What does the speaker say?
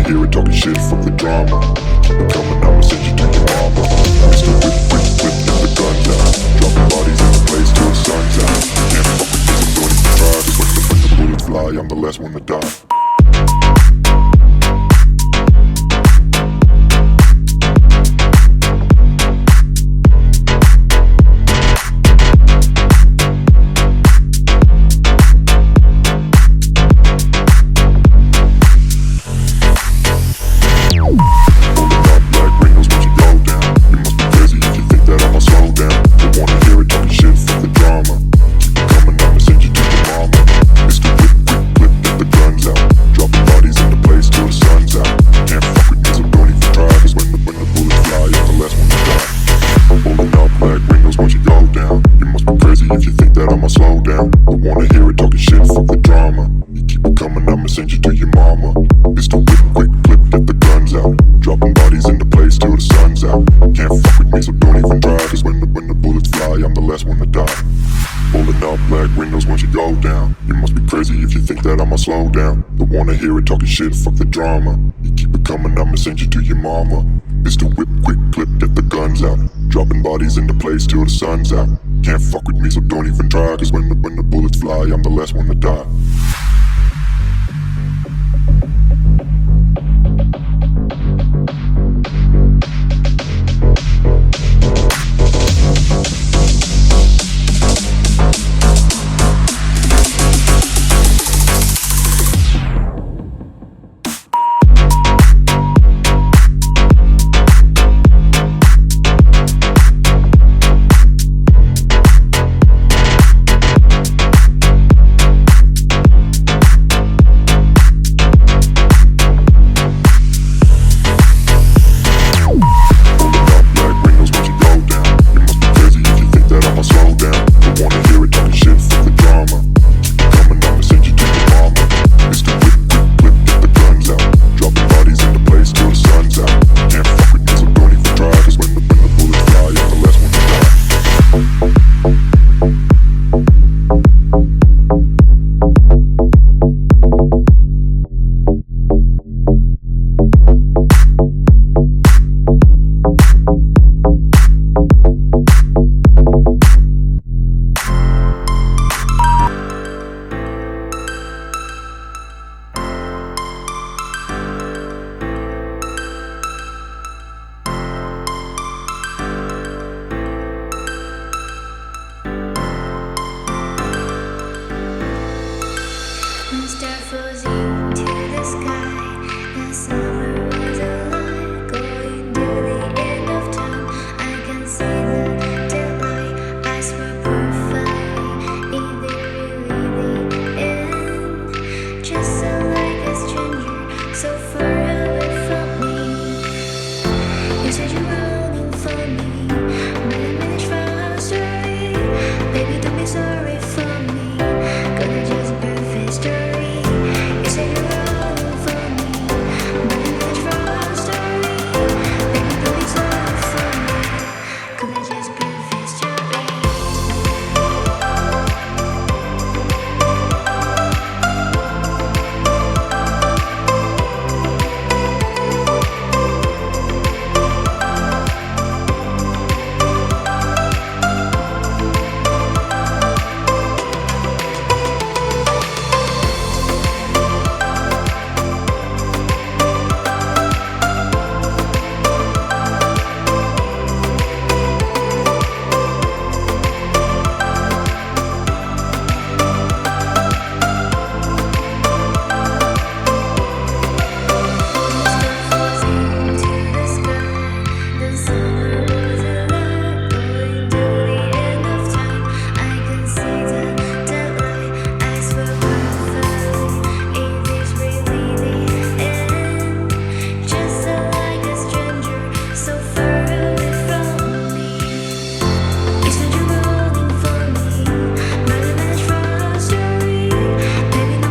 hear it talking shit, fuck the drama. Keep it coming, I'ma send you to your mama. Mr. Whip, whip, whip, get the guns out. Dropping bodies in the place till the sun's out. Can't fuck with this, I'm doing it for try. Cause when the bullets fly, I'm the last one to die. If you think that I'ma slow down, don't wanna hear it talking shit, fuck the drama. You keep it coming, I'ma send you to your mama. Mr. Whip, quick clip, get the guns out. Dropping bodies into place till the sun's out. Can't fuck with me, so don't even try. Cause when the bullets fly, I'm the last one to die. Pulling up black windows once you go down. You must be crazy if you think that I'ma slow down. Don't wanna hear it talking shit, fuck the drama. You keep it coming, I'ma send you to your mama. Mr. Whip, quick clip, get the guns out. Dropping bodies into place till the sun's out. Can't fuck with me, so don't even try. Cause when the bullets fly, I'm the last one to die.